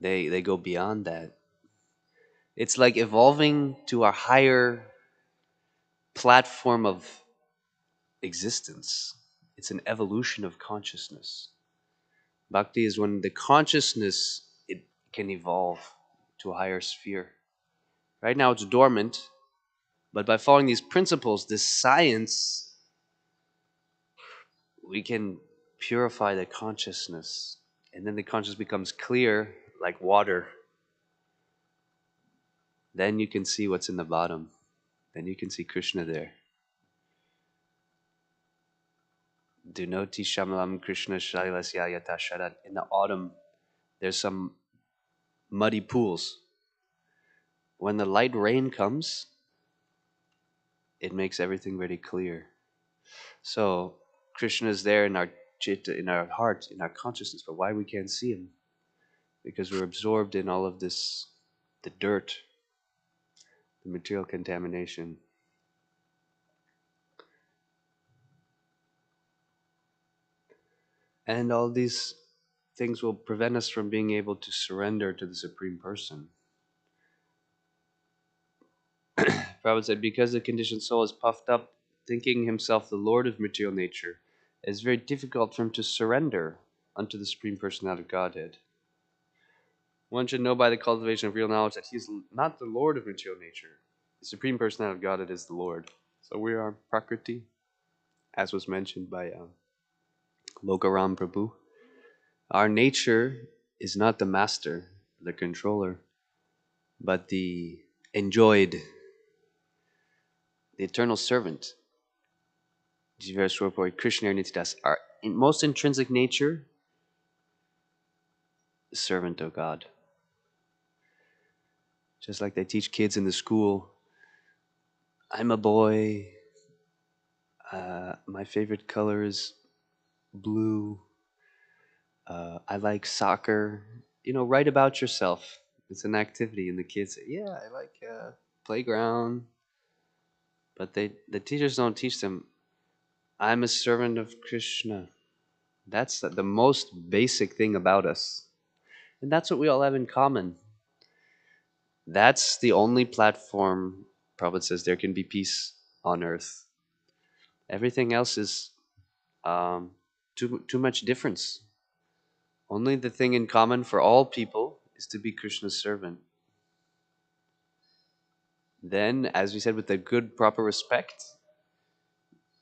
They go beyond that. It's like evolving to a higher platform of existence. It's an evolution of consciousness. Bhakti is when the consciousness it can evolve to a higher sphere. Right now it's dormant, but by following these principles, this science, we can purify the consciousness. And then the consciousness becomes clear like water. Then you can see what's in the bottom. Then you can see Krishna there. Dunoti Shamalam Krishna Shailasya Yata Sharat. In the autumn, there's some muddy pools. When the light rain comes, it makes everything very clear. So Krishna is there in our chitta, in our heart, in our consciousness, but why we can't see him? Because we're absorbed in all of this, the dirt, the material contamination. And all these things will prevent us from being able to surrender to the Supreme Person. Prabhupada said, because the conditioned soul is puffed up, thinking himself the Lord of material nature, it is very difficult for him to surrender unto the Supreme Personality of Godhead. One should know by the cultivation of real knowledge that he is not the Lord of material nature. The Supreme Personality of Godhead is the Lord. So we are Prakriti, as was mentioned by Lokaram Prabhu. Our nature is not the master, the controller, but the enjoyed, the eternal servant. Krishna Nityadas. Our most intrinsic nature, the servant of God. Just like they teach kids in the school, I'm a boy, my favorite color is blue, I like soccer. Write about yourself. It's an activity, and the kids say, yeah, I like playground. But the teachers don't teach them, I'm a servant of Krishna. That's the most basic thing about us. And that's what we all have in common. That's the only platform, Prabhupada says, there can be peace on earth. Everything else is too much difference. Only the thing in common for all people is to be Krishna's servant. Then, as we said, with the good, proper respect,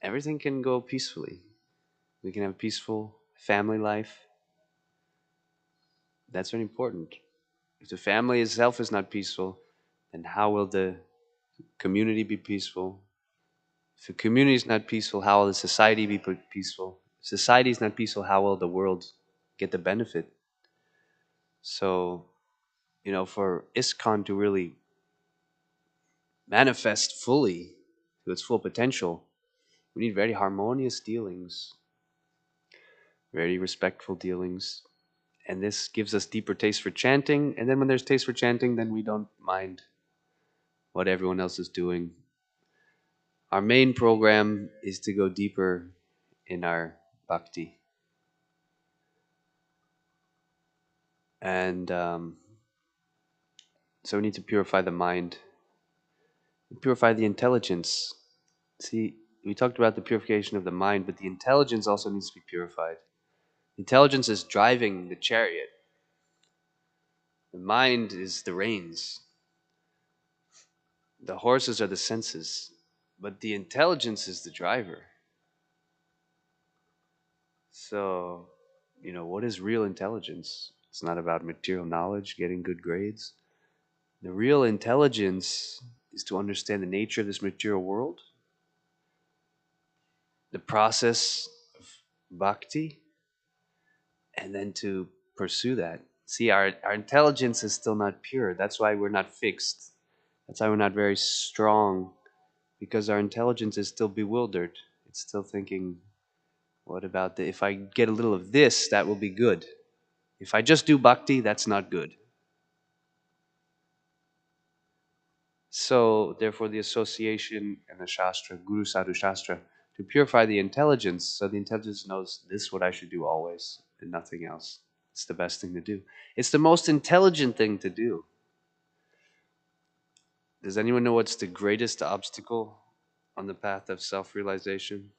everything can go peacefully. We can have a peaceful family life. That's very important. If the family itself is not peaceful, then how will the community be peaceful? If the community is not peaceful, how will the society be peaceful? If society is not peaceful, how will the world get the benefit? So, for ISKCON to really manifest fully to its full potential, we need very harmonious dealings, very respectful dealings. And this gives us deeper taste for chanting. And then when there's taste for chanting, then we don't mind what everyone else is doing. Our main program is to go deeper in our bhakti. And so we need to purify the mind, purify the intelligence. See, we talked about the purification of the mind, but the intelligence also needs to be purified. Intelligence is driving the chariot. The mind is the reins. The horses are the senses, but the intelligence is the driver. So, what is real intelligence? It's not about material knowledge, getting good grades. The real intelligence is to understand the nature of this material world, the process of bhakti, and then to pursue that. See, our intelligence is still not pure. That's why we're not fixed. That's why we're not very strong, because our intelligence is still bewildered. It's still thinking, what about if I get a little of this, that will be good. If I just do bhakti, that's not good. So, therefore, the association and the Shastra, Guru Sadhu Shastra, to purify the intelligence, so the intelligence knows this is what I should do always and nothing else. It's the best thing to do. It's the most intelligent thing to do. Does anyone know what's the greatest obstacle on the path of self realization?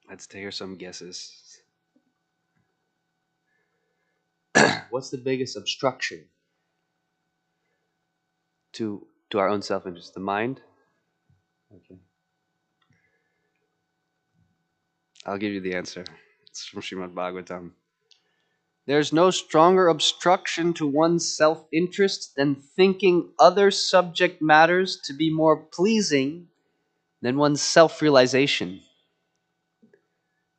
Let's hear some guesses. What's the biggest obstruction to our own self interest? The mind? Okay. I'll give you the answer. It's from Srimad Bhagavatam. There's no stronger obstruction to one's self interest than thinking other subject matters to be more pleasing than one's self realization.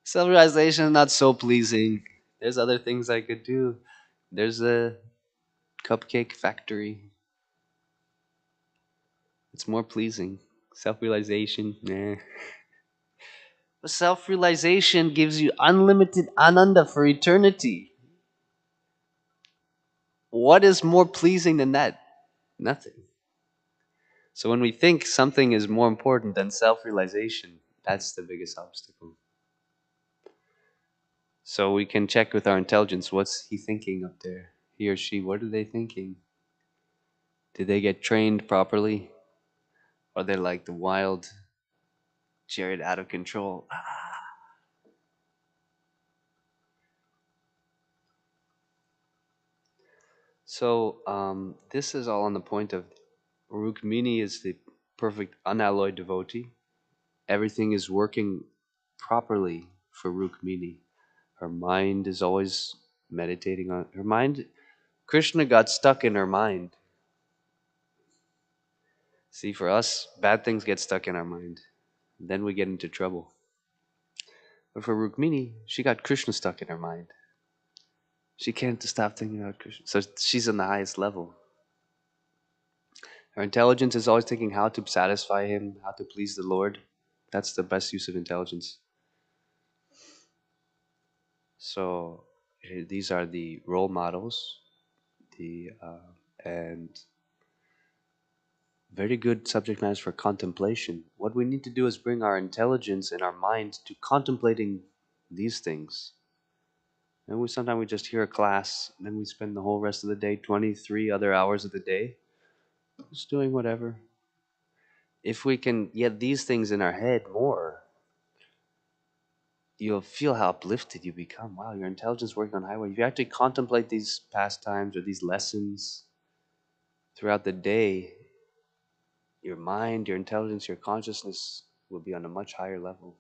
Self realization is not so pleasing. There's other things I could do. There's a cupcake factory. It's more pleasing. Self realization, nah. But self realization gives you unlimited ananda for eternity. What is more pleasing than that? Nothing. So when we think something is more important than self realization, that's the biggest obstacle. So we can check with our intelligence, what's he thinking up there? He or she, what are they thinking? Did they get trained properly? Or they're like the wild chariot out of control? So this is all on the point of Rukmini is the perfect unalloyed devotee. Everything is working properly for Rukmini. Her mind is always meditating on her mind. Krishna got stuck in her mind. See, for us, bad things get stuck in our mind. Then we get into trouble. But for Rukmini, she got Krishna stuck in her mind. She can't stop thinking about Krishna. So she's on the highest level. Her intelligence is always thinking how to satisfy him, how to please the Lord. That's the best use of intelligence. So these are the role models, the and very good subject matters for contemplation. What we need to do is bring our intelligence and our mind to contemplating these things. And sometimes we just hear a class, and then we spend the whole rest of the day, 23 other hours of the day, just doing whatever. If we can get these things in our head more, you'll feel how uplifted you become. Wow, your intelligence working on highway. If you actually contemplate these pastimes or these lessons throughout the day, your mind, your intelligence, your consciousness will be on a much higher level.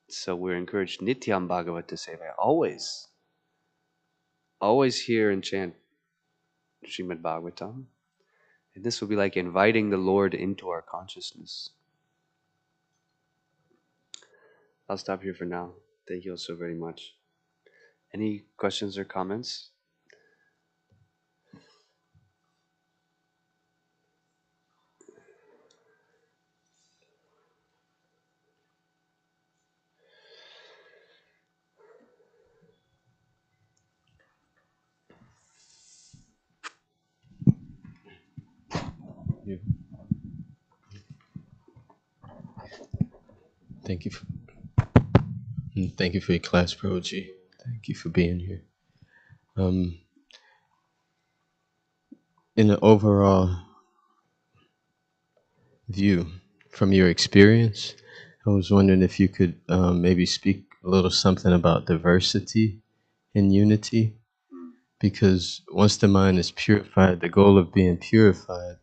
So we're encouraged Nityam Bhagavata Seva. Always hear and chant Srimad Bhagavatam. And this will be like inviting the Lord into our consciousness. I'll stop here for now. Thank you all so very much. Any questions or comments? Yeah. Thank you. Thank you for your class, Proji. Thank you for being here. Um, in an overall view, from your experience, I was wondering if you could maybe speak a little something about diversity and unity, because once the mind is purified, the goal of being purified,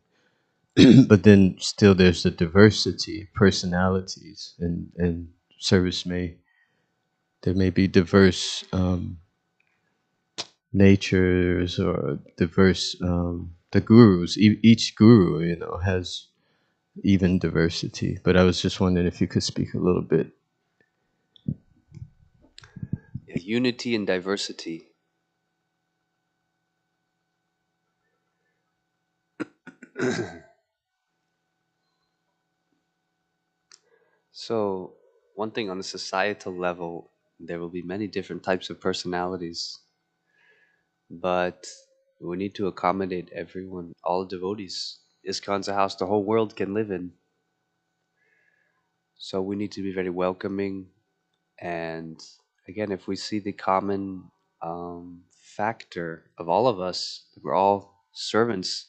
but then still there's the diversity, personalities, and service there may be diverse natures or diverse the gurus. Each guru, has even diversity. But I was just wondering if you could speak a little bit. Yeah, unity and diversity. So, one thing on the societal level, there will be many different types of personalities, but we need to accommodate everyone, all devotees. ISKCON's a house the whole world can live in. So we need to be very welcoming. And again, if we see the common factor of all of us, that we're all servants,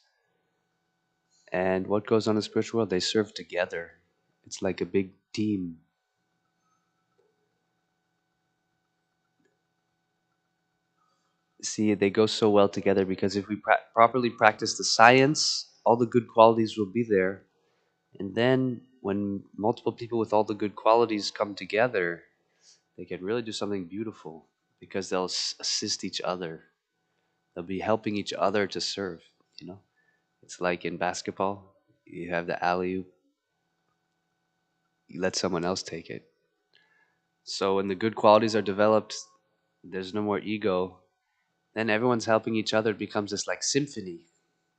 and what goes on in the spiritual world, they serve together. It's like a big team. See, they go so well together because if we properly practice the science, all the good qualities will be there. And then when multiple people with all the good qualities come together, they can really do something beautiful because they'll assist each other. They'll be helping each other to serve, you know? It's like in basketball, you have the alley oop, you let someone else take it. So when the good qualities are developed, there's no more ego. Then everyone's helping each other. It becomes this like symphony.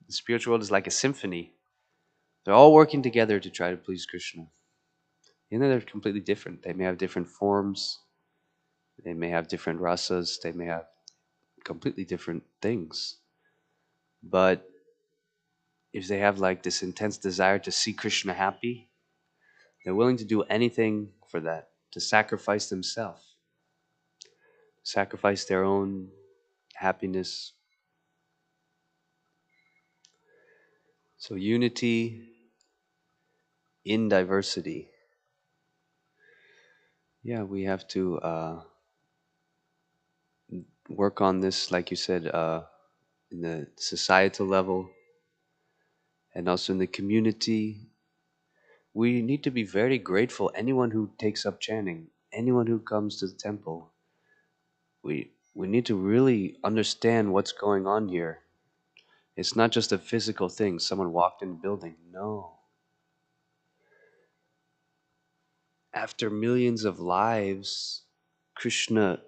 The spiritual world is like a symphony. They're all working together to try to please Krishna. You know, they're completely different. They may have different forms. They may have different rasas. They may have completely different things. But if they have like this intense desire to see Krishna happy, they're willing to do anything for that, to sacrifice themselves, sacrifice their own happiness. So unity in diversity. Yeah, we have to work on this, like you said, in the societal level and also in the community. We need to be very grateful. Anyone who takes up chanting, anyone who comes to the temple, we need to really understand what's going on here. It's not just a physical thing. Someone walked in the building. No. After millions of lives, Krishna,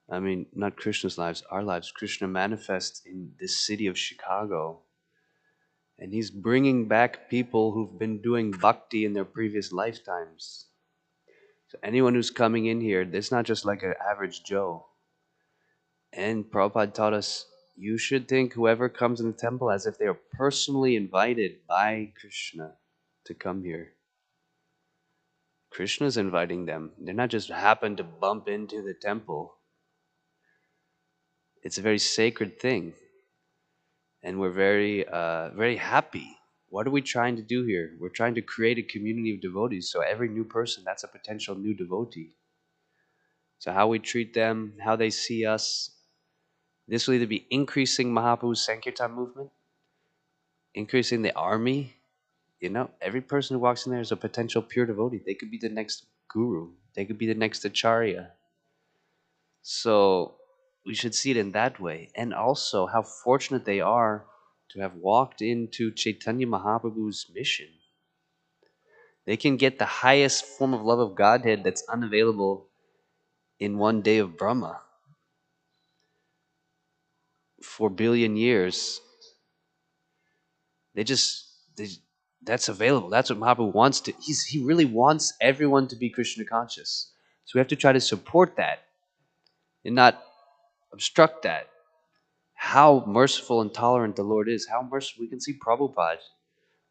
I mean, not Krishna's lives, our lives, Krishna manifests in this city of Chicago. And he's bringing back people who've been doing bhakti in their previous lifetimes. So anyone who's coming in here, it's not just like an average Joe. And Prabhupada taught us you should think whoever comes in the temple as if they are personally invited by Krishna to come here. Krishna's inviting them. They're not just happen to bump into the temple. It's a very sacred thing. And we're very happy. What are we trying to do here? We're trying to create a community of devotees. So every new person, that's a potential new devotee. So how we treat them, how they see us, this will either be increasing Mahaprabhu's Sankirtan movement, increasing the army. You know, every person who walks in there is a potential pure devotee. They could be the next guru. They could be the next acharya. So we should see it in that way. And also how fortunate they are to have walked into Chaitanya Mahaprabhu's mission. They can get the highest form of love of Godhead that's unavailable in one day of Brahma for billion years. They just they, that's available. That's what Mahaprabhu wants to. He really wants everyone to be Krishna conscious. So we have to try to support that and not obstruct that. How merciful and tolerant the Lord is. How merciful we can see Prabhupada.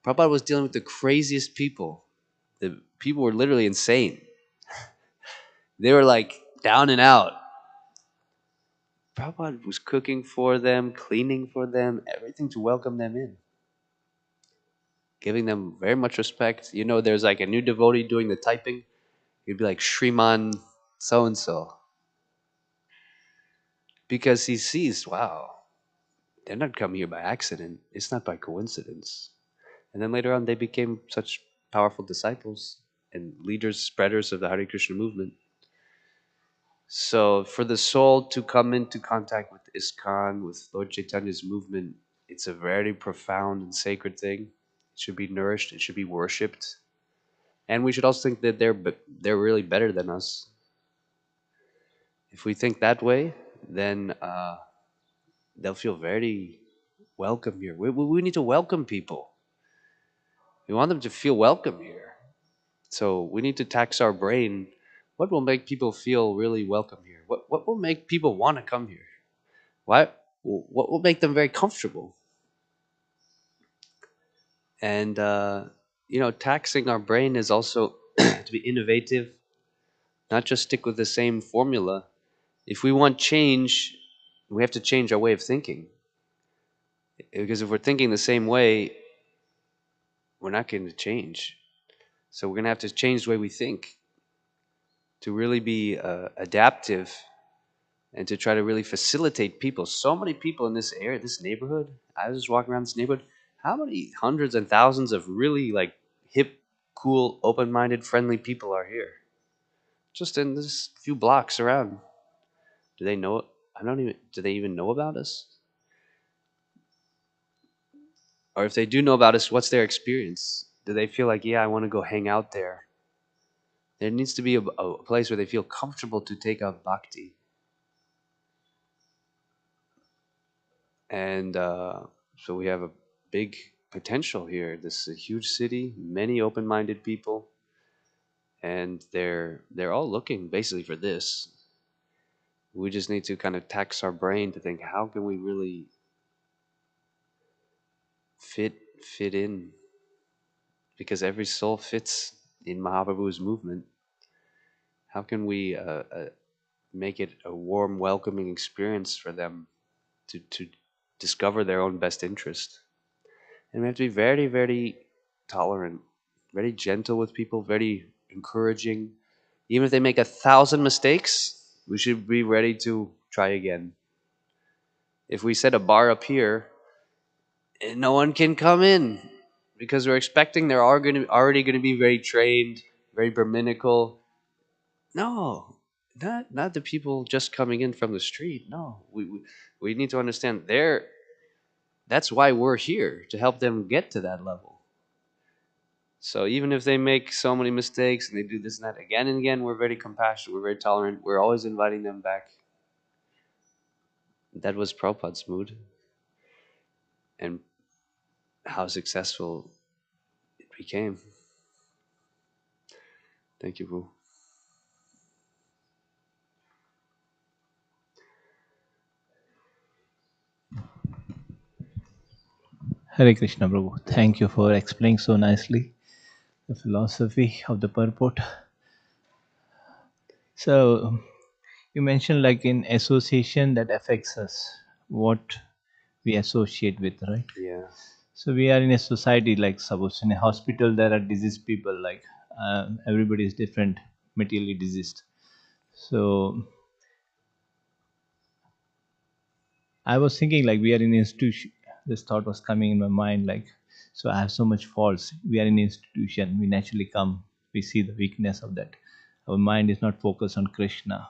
Prabhupada was dealing with the craziest people. The people were literally insane. They were like down and out. Prabhupada was cooking for them, cleaning for them, everything to welcome them in, giving them very much respect. You know, there's like a new devotee doing the typing. He'd be like Shriman so and so, because he sees, wow, they're not coming here by accident. It's not by coincidence. And then later on, they became such powerful disciples and leaders, spreaders of the Hare Krishna movement. So for the soul to come into contact with ISKCON, with Lord Chaitanya's movement, it's a very profound and sacred thing. It should be nourished. It should be worshipped. And we should also think that they're really better than us. If we think that way, then they'll feel very welcome here. We need to welcome people. We want them to feel welcome here. So we need to tax our brain. What will make people feel really welcome here? What will make people want to come here? What will make them very comfortable? And taxing our brain is also to be innovative, not just stick with the same formula. If we want change, we have to change our way of thinking. Because if we're thinking the same way, we're not going to change. So we're going to have to change the way we think to really be adaptive and to try to really facilitate people. So many people in this area, this neighborhood. I was just walking around this neighborhood. How many hundreds and thousands of really like hip, cool, open-minded, friendly people are here? Just in this few blocks around. Do they know? I don't even. Do they even know about us? Or if they do know about us, what's their experience? Do they feel like, yeah, I want to go hang out there? There needs to be a place where they feel comfortable to take up bhakti. And so we have a big potential here. This is a huge city, many open-minded people, and they're all looking basically for this. We just need to kind of tax our brain to think, how can we really fit in? Because every soul fits in Mahaprabhu's movement. How can we make it a warm, welcoming experience for them to discover their own best interest? And we have to be very, very tolerant, very gentle with people, very encouraging. Even if they make 1,000 mistakes, we should be ready to try again. If we set a bar up here and no one can come in because we're expecting they're already going to be very trained, very Brahminical. No, not the people just coming in from the street. No, we need to understand that's why we're here to help them get to that level. So even if they make so many mistakes and they do this and that again and again, we're very compassionate, we're very tolerant, we're always inviting them back. That was Prabhupada's mood, and how successful it became. Thank you, Boo. Hare Krishna, Prabhu. Thank you for explaining so nicely the philosophy of the purport. So, you mentioned like in association that affects us, what we associate with, right? Yeah, So, we are in a society like suppose in a hospital there are diseased people, like everybody is different, materially diseased. So, I was thinking like we are in institution. This thought was coming in my mind like, so I have so much faults. We are in institution. We naturally come. We see the weakness of that. Our mind is not focused on Krishna.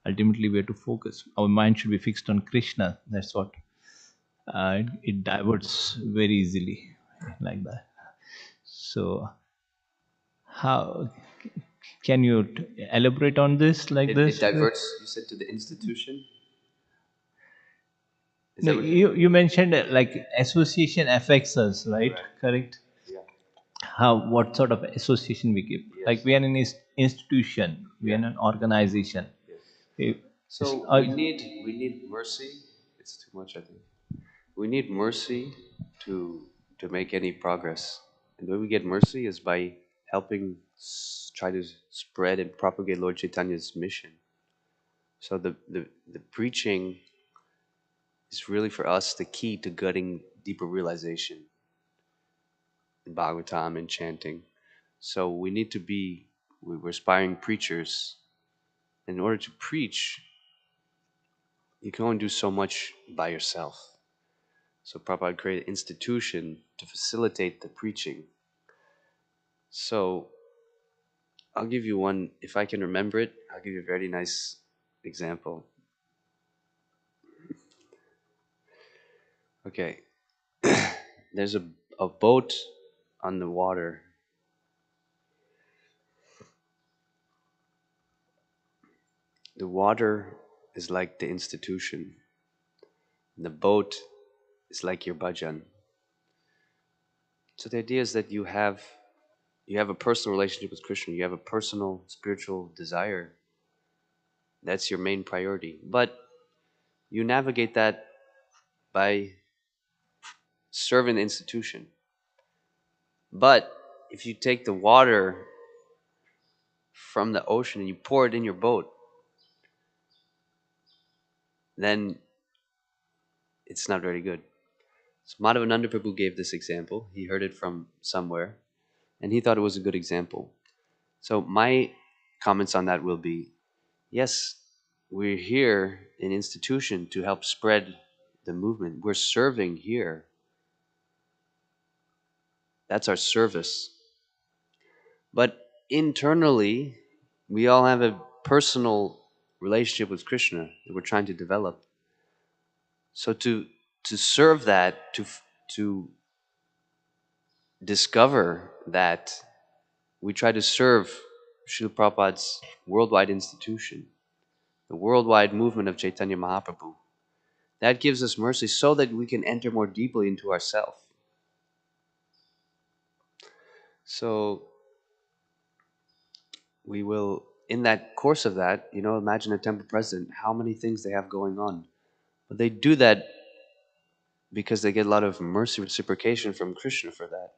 Ultimately, we have to focus. Our mind should be fixed on Krishna. That's what it diverts very easily like that. So, how can you elaborate on this like it this? diverts. You said to the institution. Is No, that what? you mentioned like association affects us, right? Correct. Correct. Yeah. How what sort of association we give? Like Yes. we are in an institution, we are Yeah. in an organization. Yes. We- it's, So we need mercy. It's too much, I think. We need mercy to make any progress. And the way we get mercy is by helping try to spread and propagate Lord Chaitanya's mission. So the preaching is really for us the key to getting deeper realization in Bhagavatam and chanting. So we need to be we're aspiring preachers. In order to preach, you can only do so much by yourself. So Prabhupada created an institution to facilitate the preaching. So I'll give you one, if I can remember it, I'll give you a very nice example. Okay, there's a boat on the water. The water is like the institution, and the boat is like your bhajan. So the idea is that you have a personal relationship with Krishna, you have a personal spiritual desire. That's your main priority. But you navigate that by serving the institution. But if you take the water from the ocean and you pour it in your boat, then it's not very good. So Madhavananda Prabhu gave this example. He heard it from somewhere, and he thought it was a good example. So my comments on that will be, yes, we're here in institution to help spread the movement. We're serving here. That's our service. But internally, we all have a personal relationship with Krishna that we're trying to develop. So to serve that, to discover that, we try to serve Srila Prabhupada's worldwide institution, the worldwide movement of Chaitanya Mahaprabhu. That gives us mercy so that we can enter more deeply into ourself. So we will, in that course of that, imagine a temple president, how many things they have going on. But they do that because they get a lot of mercy reciprocation from Krishna for that.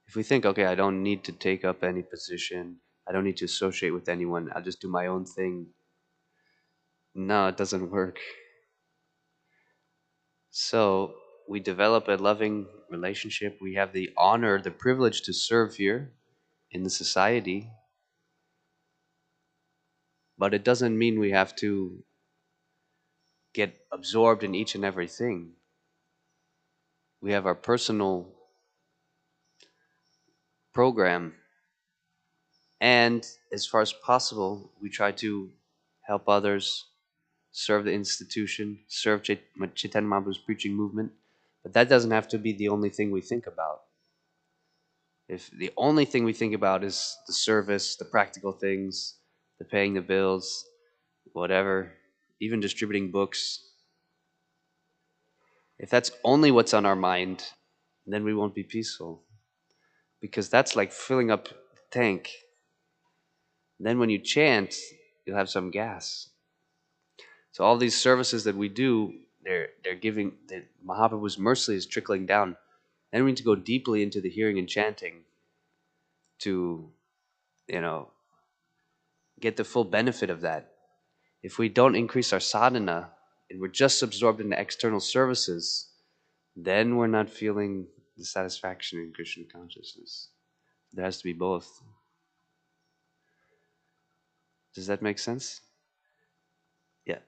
If we think, okay, I don't need to take up any position, I don't need to associate with anyone, I'll just do my own thing. No, it doesn't work. So we develop a loving relationship. We have the honor, the privilege to serve here in the society. But it doesn't mean we have to get absorbed in each and everything. We have our personal program. And as far as possible, we try to help others, serve the institution, serve Chaitanya Mahaprabhu's preaching movement. But that doesn't have to be the only thing we think about. If the only thing we think about is the service, the practical things, the paying the bills, whatever, even distributing books, if that's only what's on our mind, then we won't be peaceful. Because that's like filling up the tank. Then when you chant, you'll have some gas. So all these services that we do, they're giving, Mahaprabhu's mercy is trickling down. Then we need to go deeply into the hearing and chanting to, get the full benefit of that. If we don't increase our sadhana and we're just absorbed in the external services, then we're not feeling the satisfaction in Krishna consciousness. There has to be both. Does that make sense? Yeah.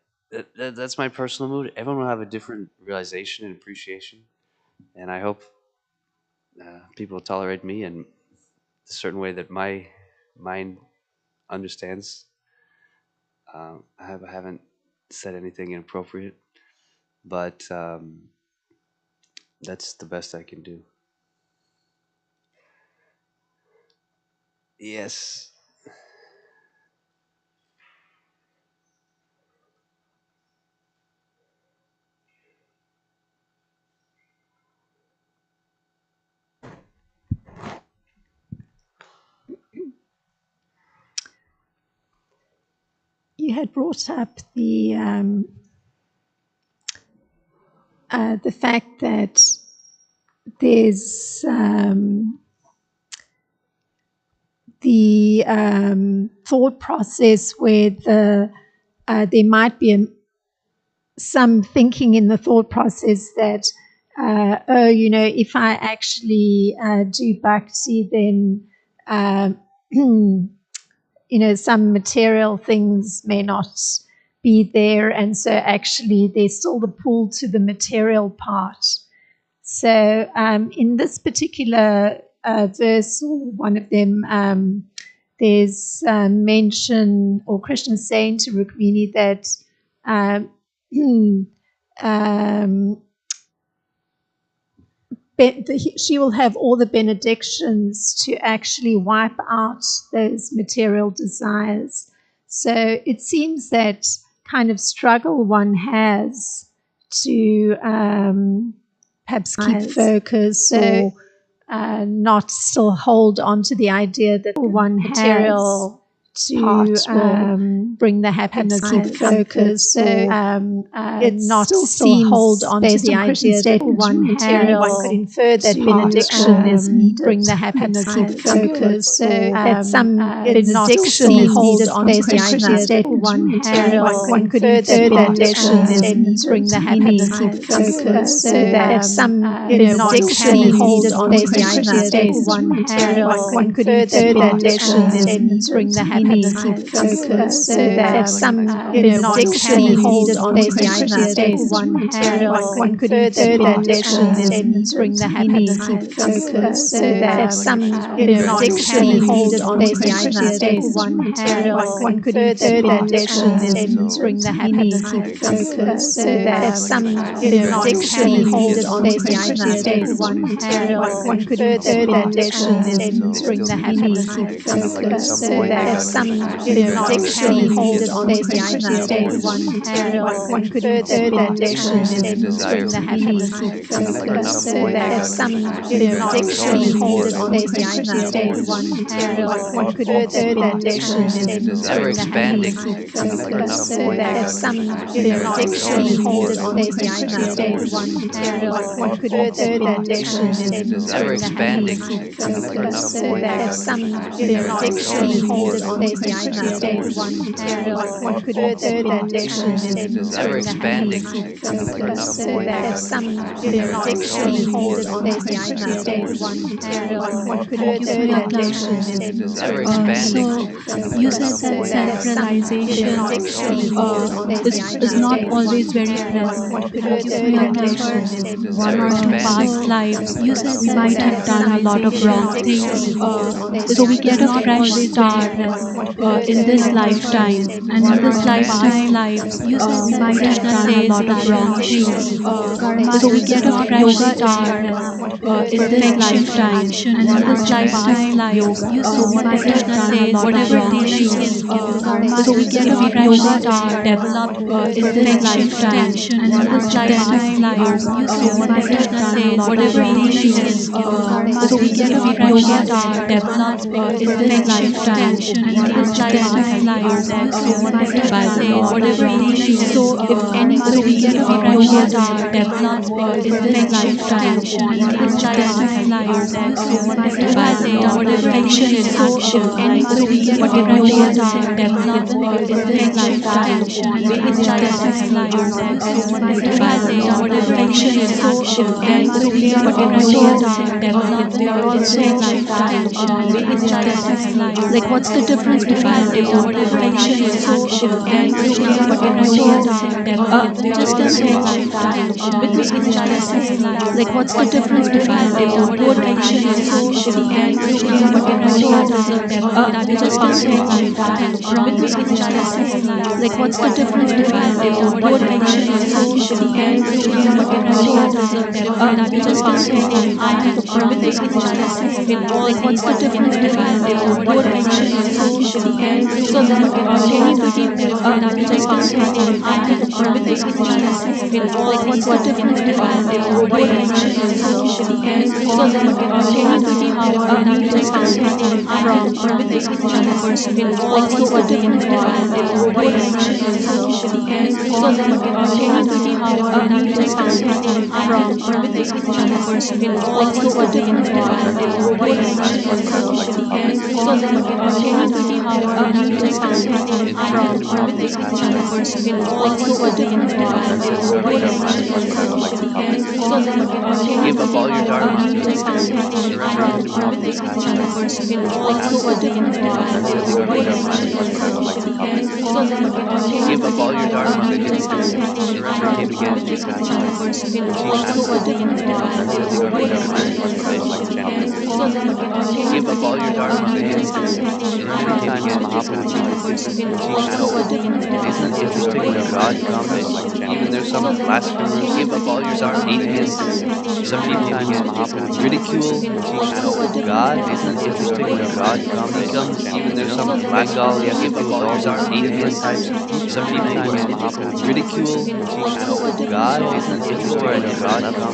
That's my personal mood. Everyone will have a different realization and appreciation. And I hope people tolerate me in a certain way that my mind understands. I haven't said anything inappropriate, but that's the best I can do. Yes. You had brought up the fact that there's the thought process where there might be some thinking in the thought process that, if I actually do bhakti, then, some material things may not be there. And so actually there's still the pull to the material part. So in this particular verse, or one of them, there's mention, or Krishna saying to Rukmini that she will have all the benedictions to actually wipe out those material desires. So it seems that kind of struggle one has to perhaps keep focus, or not still hold on to the idea that one material to bring the happiness, keep focus, it's not still hold on to the idea that one could infer that benediction is needed. Bring the happiness, keep focus, that some benediction is needed on to the idea that one could infer that benediction is needed. Bring the happiness, keep focus, that some benediction is needed on to the idea that one could infer that benediction is needed. Bring the happiness, keep focus, that some benediction is needed on to the idea that one could infer that benediction is needed. Bring the happiness, keep focus, that some benediction is needed on to the idea that one could infer that benediction is needed. Bring the happiness, keep focus, that some benediction is needed on to the idea that one could infer that benediction is needed. Bring the happiness, keep focus, that some benediction is needed on to the idea that one could infer that benediction is needed. Bring the happiness, keep focus, that some benediction is needed on to the idea that one could infer that benediction is needed. ever Bring the expanding, happiness, keep focus, that some benediction is needed on to the idea that one could infer that benediction is needed. ever Bring the happiness, expanding, keep focus, that some benediction is needed on to the idea that one could infer that benediction is needed. ever Bring the happiness, expanding, keep focus, that some benediction is needed on to the idea that one could infer that benediction is needed. ever Bring the expanding, happiness, keep So you said focus, that that some self-realization benediction is needed on to the is idea not always very that one present. could Have you infer that remember benediction is needed. one ever or two expanding, past lives? You said we might have That done a some lot of wrong benediction things. is needed on to So the we idea get a that fresh start one could in infer this that benediction lifetime. is needed. And in ever this expanding, lifetime, we might have done a lot of wrong things. So we get a fresh start in this lifetime. And in this lifetime, Krishna says whatever things, so we get a fresh start developed in this lifetime. And in this lifetime, Krishna says whatever things, so we get a fresh start developed in this lifetime. And in this lifetime, Krishna says whatever things, so if anybody we get a fresh start developed in this lifetime. And in this lifetime, Krishna says whatever things in action, so we get a fresh start developed in this lifetime. And in this lifetime, Krishna says whatever action in action, so we get a fresh start developed in this lifetime. And in this lifetime, like what's the difference between whatever action in action and Krishna just a second, because in lifetime, like what's the difference between both action in action and Krishna just a second, because in lifetime, like what's the difference between both action in action and Krishna just a second, because in lifetime, like what's the difference between both action in action and so that can you just a second, because in lifetime, like what's the difference between both action in action and so that can you just a second from because in person like what's the difference between both action in action and so that can you just a second from because in person like what's the difference between both action in action and so that can you just a second from because in person like what's the difference between both action in action and so that give up all your dharma, can you just a second surrender into from because in person like what's the difference between both action in action and so that give up all your dharma, can you just a second surrender from again to because in attachment, person like what's the difference between both action in action and so that give up all your dharma, can you just a second surrender from again to because in Mahaprabhu. person like what's the difference Isn't it interesting when God comes, even there's some blasphemers, give up all your dharma, atheists, some sometimes ridicule God? Isn't it interesting when God comes, even there's some black doll, give up all your dharma, atheists, arrogance. Some people ridicule God and God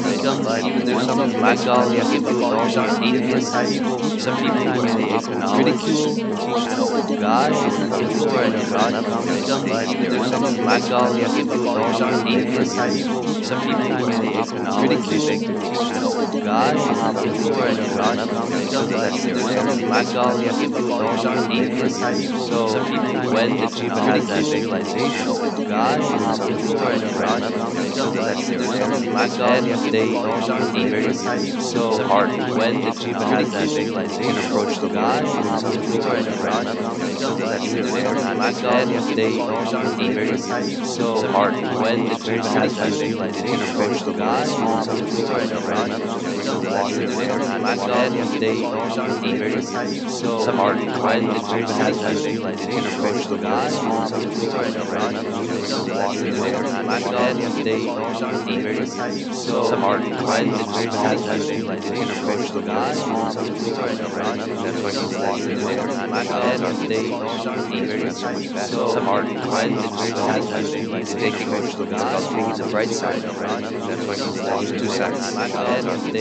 becomes even there's some black-gall people atheist. Some people ridicule God and God becomes even there's some black-gall people atheist. Some people ridicule God and God becomes even there's some black-gall people atheist. So when the jiva has that realization of God and God becomes even there's some black-gall atheist. So when the jiva has that realization, can approach the God and God becomes even there's some black-gall atheist. So when the jiva has that realization, can approach the God and God becomes even there's some black-gall atheist. So when the jiva has that realization, can approach the God and God becomes even there's some black-gall atheist. So when the jiva has that realization, can approach the God and God, that's why he's even there's some black-gall atheist. So when the jiva has that realization, he's taking the God, he's a bright side. That's why he's two sides.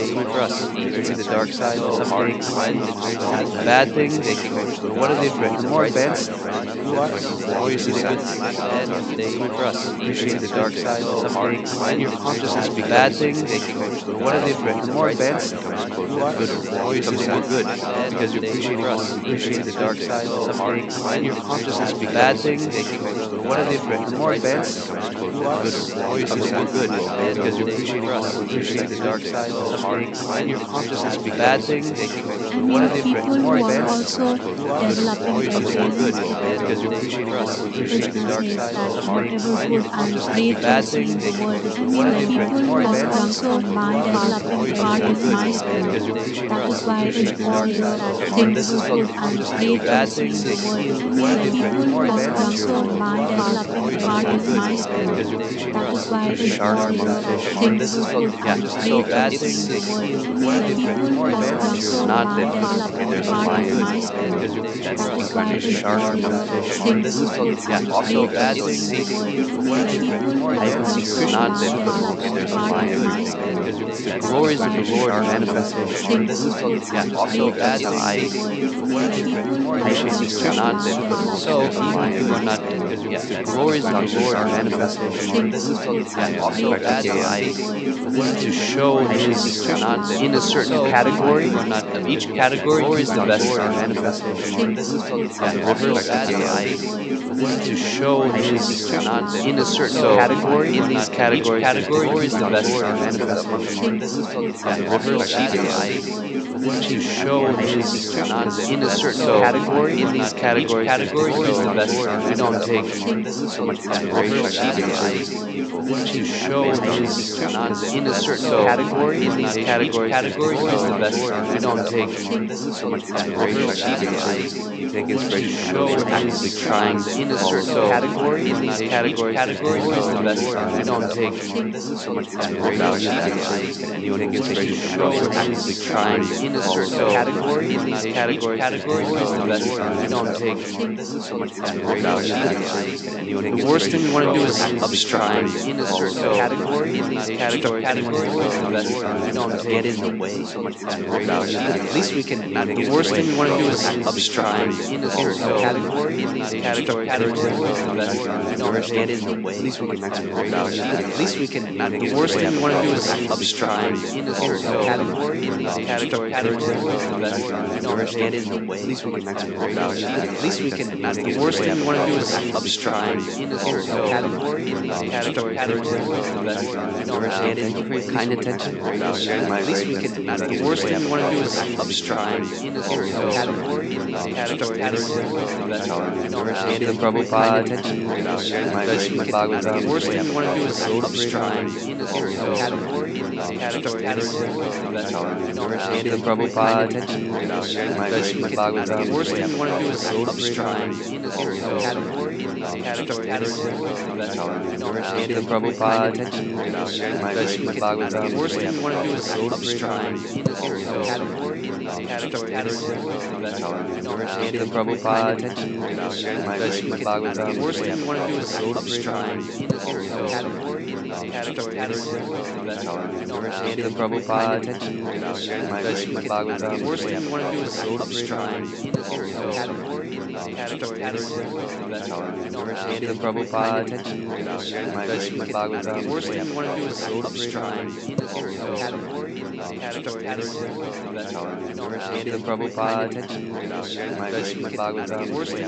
Same for us. You can see the dark side, the mistakes, bad things. What are the more advanced you are, the more you see the good things. Same for us. You can see the dark side, the mistakes, and your consciousness becomes bad things. What are the more advanced you are, the more you see the good, because you appreciate us. You appreciate the dark side, the mistakes, and your consciousness becomes bad things. What are the more advanced you are, the more you see the good, because you appreciate us. You appreciate the dark side, the mistakes, and your consciousness becomes bad things. And What are people the more who are advanced also the more developing you their see the good, brains, because you appreciate us. You appreciate the dark businesses, side, that the mistakes, whatever and your good and consciousness great becomes bad things things. in the world is What are the people the more who have advanced drunk so much, the more developing you the see the body and good, mind spirit. because you appreciate That us. is You why is appreciate the all dark there side. are So this things is called good and great bad things things. in the world. It What means are the people the more who have advanced drunk so much, the more developing you the see body the and good, mind spirit. because you appreciate That us. is why it is Sharper all there are manifestation. things This is called good and so great bad things in the things. world. It What means are the people the more who have drunk advanced? so Not much, that developing the there's body some and good, mind spirit. because you appreciate That is us. why it is Sharper all there are manifestation. things This is called good and so great bad things in the things. world. It What means are the people who I have even see drunk so Christians much, that developing the body and mind spirit. because you appreciate That is glories of why the it is Lord all there are manifestation. This things is called good and so great bad things in the things. world. It means the people who have Appreciate drunk these so Christians much, that developing so the body and people are mind not spirit. the That is glories of why the it is Lord all there are manifestation. This things is called good and so great bad things in the things. world. It This means is the to people show who have his drunk so much, in a certain developing the body and category. mind spirit. Each category That is is the why it best is all there are manifestation. This things is called good and great so bad things in the things. world. It This means is the to people show who have his drunk so much, in a certain developing the body and category. In mind these spirit. categories, the That glory is is the why it best is all there are manifestation. This things is called good and great bad things in the things. world. It This means is the to people who show have his drunk so much, in a certain developing the body and category. In mind these spirit. categories, the glory is the That best. is why We it don't is take things so good much and consideration great of things in the these. world. It This is means the to people show who have his drunk so much, in a certain developing the body and in mind these spirit. categories, the glory is the That is best. why We it don't is take things so much good and consideration great of things in the these. world. We take It means inspiration the from people those who have actively drunk so trying much, in a certain category. In these categories, the glory is the best. We don't take things so much good and consideration of great things in these. the world. We take It inspiration means from the those people who actively have trying in a certain category. In these drunk categories, the glory is the best. We don't take things so much good and consideration of great things in the these. world. The worst thing we want to do is trying in a certain category. In these categories, the glory is the best. We don't take so much consideration of these. At least we can. The worst thing we want to do is trying in a certain category. In these categories, the glory is the best. We don't take. At least we can at least we can. The worst thing we want to do is trying in a certain category. In these categories, the glory is the best. We don't take. At least we can at least we can. The worst thing we want to do is trying in a certain category. In these categories, the glory is the best. We don't take. Thank you for your kind attention. At least we can. The worst thing we want to do is trying in a certain category. In these categories, the glory is the best. We don't take. The Prabhupada ki, Srimad Bhagavatam. The worst thing we want to do is trying in a certain category. In these categories, the glory is the best. We don't take. The Prabhupada attention. Srimad Bhagavatam. Worst thing you want to do is go to Srimad category in these Srila Prabhupada attention. Srimad Bhagavatam. Worst thing you want to do is go to Srimad category in these Srila Prabhupada attention. Srimad Bhagavatam. Worst thing you want to do is go to Srimad category in these Srila Prabhupada attention. Srimad Bhagavatam. Worst thing you want to do is go to Srimad category in these Srila Prabhupada attention. Srimad Bhagavatam. Worst thing you want to do is go to Srimad category in these Srila Prabhupada attention. Srimad Bhagavatam. Worst thing